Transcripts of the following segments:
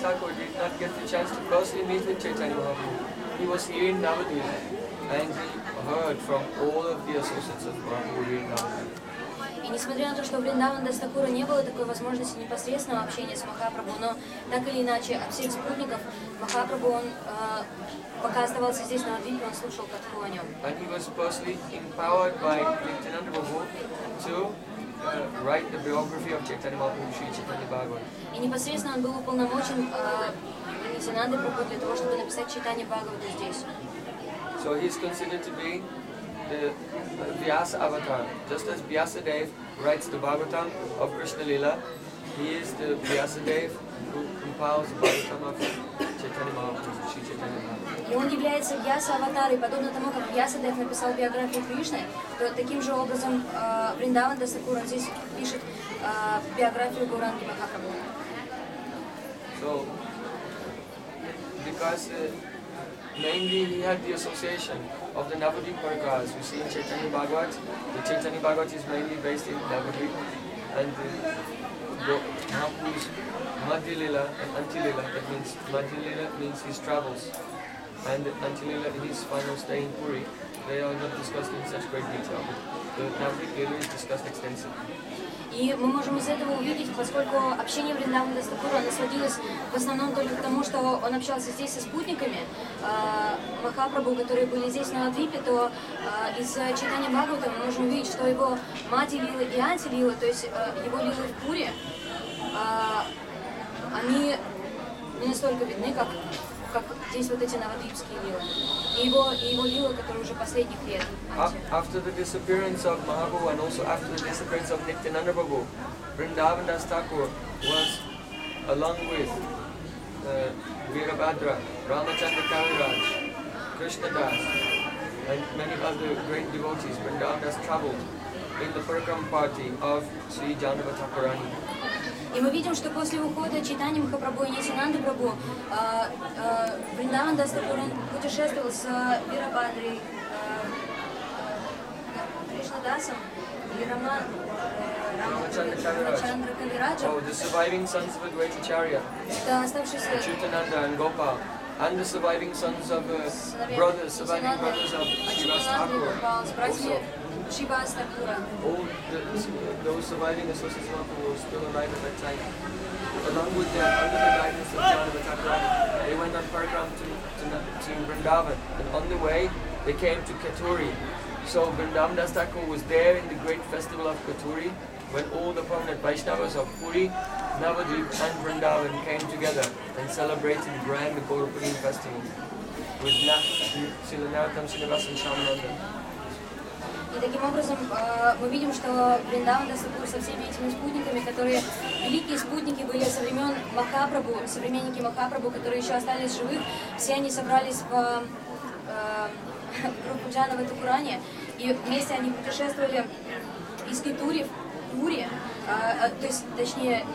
Thakur did not get the chance to personally meet with Chaitanya Mahaprabhu. He was here in Navadvip and he heard from all of the associates of Mahaprabhu here in Navadvip. И несмотря на то, что у Вриндавандас Такура не было такой возможности непосредственного общения с Махапрабху, но так или иначе от всех спутников Махапрабху, он пока оставался здесь на Навадвипе, он слушал катху о нем. And he was personally empowered by Nityananda Prabhu to write the biography of Chaitanya Mahaprabhu, Sri Chaitanya Bhagavat. И непосредственно он был уполномочен Нитянандой Прабху для того, чтобы написать Чайтанья Бхагавату здесь. So he is considered to be the Vyasa avatar. Just as Vyasadeva writes the Bhagavatam of Krishna Lila, he is the Vyasadeva who compiles the Bhagavatam of Chaitanya Mahaprabhu, Sri Chaitanya Mahaprabhu. И он является Вьяса-аватарой, подобно тому, как Вьясадев написал биографию Кришны, то таким же образом Вриндавандас Такур здесь пишет биографию Гауранги Махапрабху. So, because mainly he had the association of the Navadvip Parikaras. We see in Chaitanya Bhagavat, the Chaitanya Bhagavat is mainly based in Navadvip, and Mahaprabhu's Madhya Lila and Anti Lila, that means Madhya Lila means his travels, and Anti Lila his final stay in Puri. They are not discussed in such great detail, but the Navadvip Lila is discussed extensively. И мы можем из этого увидеть, поскольку общение Вриндавандас Такура сводилось в основном только к тому, что он общался здесь со спутниками Махапрабху, которые были здесь на Навадвипе, то из Чайтанья Бхагавата мы можем увидеть, что его Мадхя Лила и Анти Лила, то есть его лилы в Пуре, они не настолько видны, как здесь вот эти навадвипские лилы. И его лилы, которые уже последних лет. After the disappearance of Mahaprabhu and also after the disappearance of Nityananda Prabhu, Vrindavandas Thakur was, along with Virabhadra, Ramachandra Kaviraj, Krishna Das, and many other great devotees, Vrindavandas traveled in the Parikram party of Sri Janava Thakurani. И мы видим, что после ухода Чайтаньи Махапрабху и Нитянанды Прабху Вриндавандас Такур путешествовал с Вирабхадрой, Кришнадасом и Рамачандра Кавираджем. Oh, the surviving sons of Advaita Acharya, Chutananda and Gopal, and the surviving sons of surviving brothers of Srivas Thakur. Also, Srivas Thakura. All those surviving associates of Mahaprabhu were still alive at that time. Along with them, under the guidance of Janava Thakur, they went on Parikram to Vrindavan, and on the way they came to Katuri. So Vrindavandas Thakur was there in the great festival of Katuri, when all the prominent Vaishnavas of Puri, Navadvip and Vrindavan came together and celebrated the grand Gaurapuri festival with Srila Narottam Srinivas and Shyamananda. И таким образом мы видим, что Вриндавандас Такур со всеми этими спутниками, которые великие спутники были со времен Махапрабху, современники Махапрабху, которые еще остались живых, все они собрались в группу Джанава Такурани, и вместе они путешествовали из Кетури в Пури, то есть, точнее,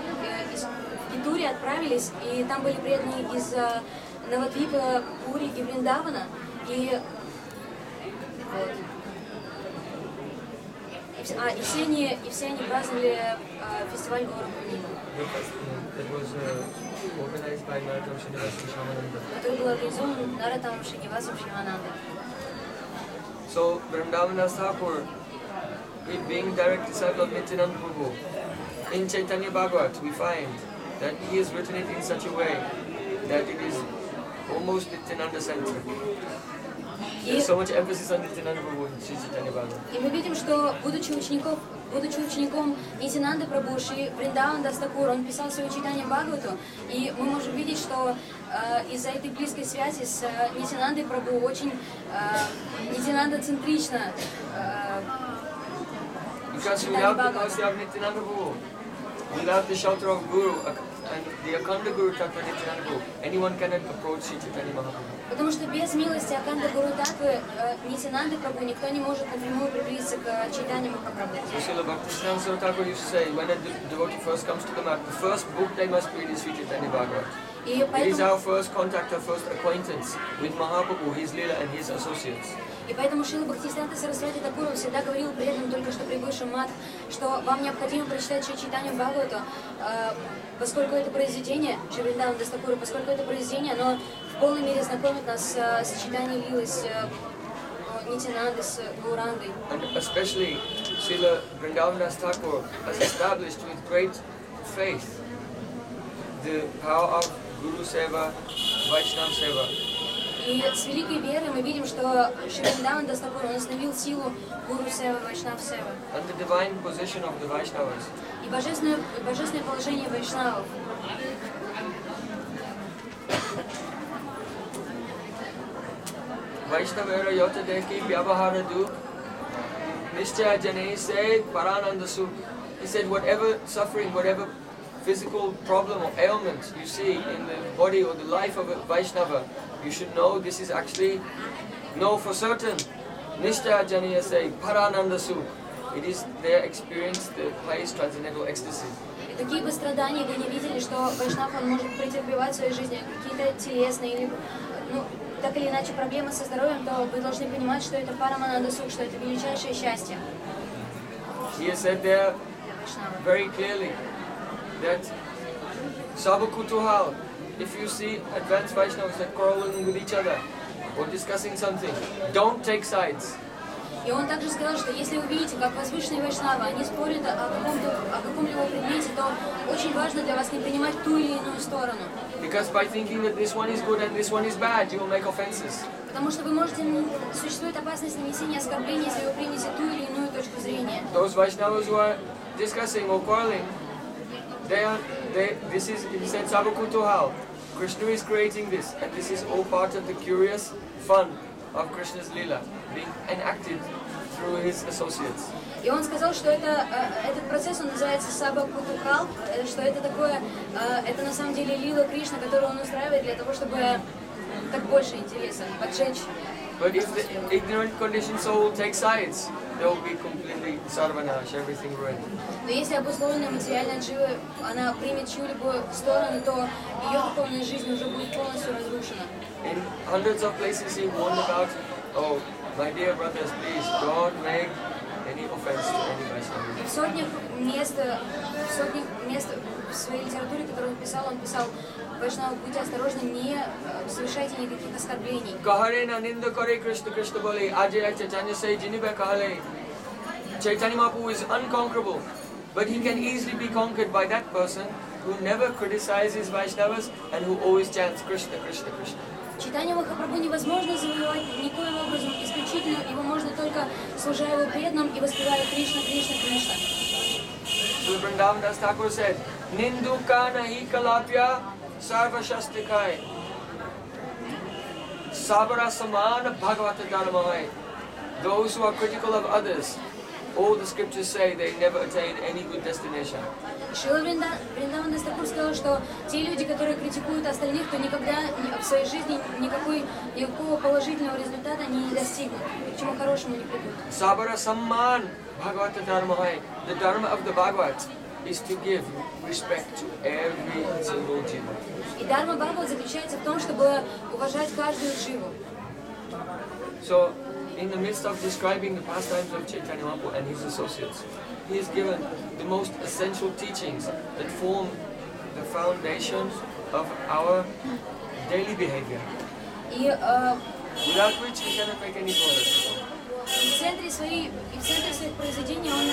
из Кетури отправились, и там были преданные из Навадвипа, Пури и Вриндавана, и вот. И все они праздновали фестиваль Гаурапурнима, который был организован Нароттамом Шринивасом Шриванандой. So Vrindavandas Thakur, being direct disciple of Nityananda Prabhu, in Chaitanya Bhagavat we find that he has written it in such a way that it is almost Nityananda centric. There's so much emphasis on Nityananda Prabhu in Sri Chaitanya Bhagavat. И мы видим, что, будучи учеником Нитянанды Прабху, Шри Вриндавандас Такур, он писал свое Чайтанья Бхагавату, и мы можем видеть, что из-за этой близкой связи с Нитянандой Прабху очень Нитянанда-центрично Because without the mercy of Nityananda Prabhu, without the shelter of Guru and the Akhanda Guru Tattva Nityananda Prabhu, anyone cannot approach Sri Chaitanya Mahaprabhu. Потому что без милости Аканда Гуру Татвы Нитянанды Прабху никто не может напрямую приблизиться к Чайтанье Махапрабху. Srila Bhaktisiddhanta Saraswati Thakur used to say, when a devotee first comes to the mat, the first book they must read is Sri Chaitanya Bhagavat. И It is поэтому, our first contact, our first acquaintance with Mahaprabhu, his Leela and his associates. и поэтому Шрила Бхактисиданта Сарасвати Такур всегда говорил преданным, только что прибывшим мат, что вам необходимо прочитать Шри Чайтанью Бхагавату, поскольку это произведение, Шри Вриндавана Дастакура, поскольку это произведение, оно в полной мере знакомит нас с читанием Лилы, с Нитянандой, с Гаурангой. And especially Srila Vrindavan Das Thakur has established with great faith the power of Guru Seva, Vaishnava Seva. И с великой верой мы видим, что Шри Вриндаван Дастакур, он установил силу Гуру Сева, Вайшнав Сева. And the divine position of the Vaishnavas. И божественное положение вайшнавов. Vaishnavera yota deki vyavaharadu nishchaya jane se parananda sukh. He said whatever suffering, whatever physical problem or ailment you see in the body or the life of a Vaishnava, you should know this is actually, know for certain, nishchaya jane se parananda sukh. It is their experience, the highest transcendental ecstasy. И какие бы страдания вы не видели, что вайшнав он может претерпевать в своей жизни, какие-то телесные или, так или иначе проблемы со здоровьем, то вы должны понимать, что это парамананда сух, что это величайшее счастье. He has said there very clearly that Sabakutuhal, if you see advanced Vaishnavas that quarreling with each other or discussing something, don't take sides. И он также сказал, что если вы видите, как возвышенные вайшнавы, они спорят о каком-либо предмете, то очень важно для вас не принимать ту или иную сторону. Because by thinking that this one is good and this one is bad, you will make offenses. Потому что вы можете, существует опасность нанесения оскорбления, если вы примете ту или иную точку зрения. Those Vaishnavas who are discussing or quarreling, this is, it said Sabakutuhal. Krishna is creating this, and this is all part of the curious fun of Krishna's Leela, being enacted through his associates. И он сказал, что этот процесс он называется Саба Кутухал, что это такое, это на самом деле Лила Кришна, которую он устраивает для того, чтобы так больше интереса, поджечь. But if the ignorant conditioned soul takes sides, they will be completely sarvanash, everything ruined. Но если обусловленная материальная джива, она примет чью-либо сторону, то ее духовная жизнь уже будет полностью разрушена. In hundreds of places he warned about, oh, my dear brothers, please don't make any offense to any Vaishnava. И в сотнях мест в своей литературе, которую он писал, Вайшнавы, будьте осторожны, не совершайте никаких оскорблений. Kahare na ninda kare Krishna Krishna bole, Ajay Chaitanya say jinibe kahale. Chaitanya Mahaprabhu is unconquerable, but he can easily be conquered by that person who never criticizes Vaishnavas and who always chants Krishna Krishna Krishna. Чайтанью Махапрабху невозможно завоевать никоим образом, исключительно его можно только служа его преданным и воспевая Кришна, Кришна, Кришна. So Vrindavan Das Thakur said, Ninduka nahi kalapya sarva shastikai sabara samana bhagavata dharmahai. Those who are critical of others, all the scriptures say they never attain any good destination. Шрила Вриндаван Дас Такур сказал, что те люди, которые критикуют остальных, то никогда в своей жизни никакого положительного результата не достигнут, ни к чему хорошему не придут. Sabara samman bhagavata dharmahai. The dharma of the Bhagavat is to give respect to every single jiva. И дарма Бхагават заключается в том, чтобы уважать каждую дживу. So, in the midst of describing the pastimes of Chaitanya Mahaprabhu and his associates, he has given the most essential teachings that form the foundation of our daily behavior, И without which we cannot make any progress. в центре своих произведений он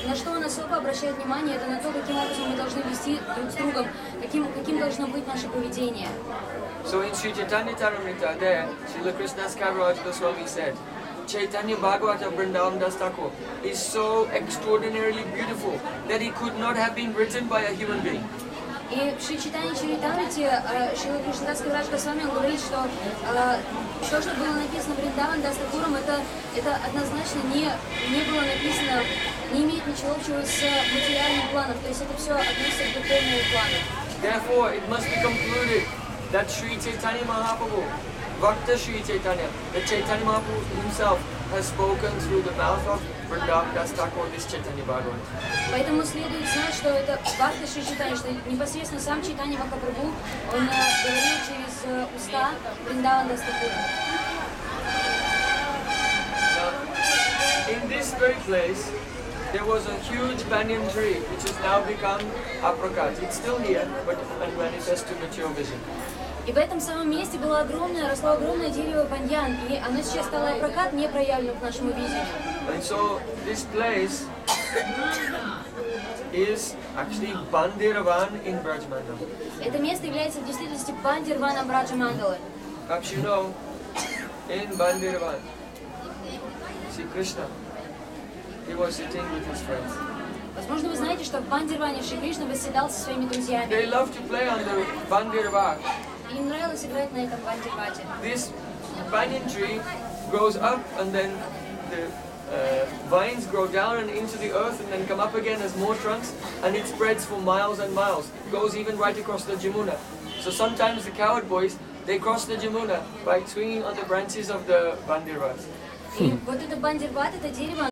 на что он особо обращает внимание, это на то, каким образом мы должны вести друг с другом, каким должно быть наше поведение. So in Sri Chaitanya Charitamrita, there, Srila Krishnadas Kaviraj Goswami said, Chaitanya Bhagavata Vrindavan Das Thakur is so extraordinarily beautiful that it could not have been written by a human being. И в Шри Чайтанье Чаритамрите Шрила Кришнадас Кавирадж Госвами говорит, что все, что было написано Вриндаван Дас Такуром, это однозначно не было написано, не имеет ничего общего с материальным планом, то есть это все относится к духовному плану. Therefore, it must be concluded that Sri Chaitanya Mahaprabhu, Bhakta Sri Chaitanya, that Chaitanya Mahaprabhu himself has spoken through the mouth of Vrindavan Das Thakur this Chaitanya Bhagavan. Поэтому следует знать, что это Бхакти Шри Чайтанья, что непосредственно сам Чайтанья Махапрабху, он говорил через уста Вриндаван Дас Такура. In this very place, there was a huge banyan tree, which has now become apricot. It's still here, but and manifest to mature vision. И в этом самом месте росло огромное дерево баньян, и оно сейчас стало апрокат, не проявлено к нашему видению. And so this place is actually Bandiravan in Brajmandal. Это место является в действительности Бандирваном Браджа Мандалы. Perhaps you know, in Bandiravan, see Krishna, he was sitting with his friends. Возможно, вы знаете, что в Бандирване Шри Кришна восседал со своими друзьями. They love to play on the Bandirvan. Им нравилось играть на этом Бандирвате. This banyan tree grows up and then the vines grow down and into the earth and then come up again as more trunks, and it spreads for miles and miles. It goes even right across the Jamuna. So sometimes the cowherd boys, they cross the Jamuna by swinging on the branches of the Bandirvas. И вот это Бандирват, это дерево,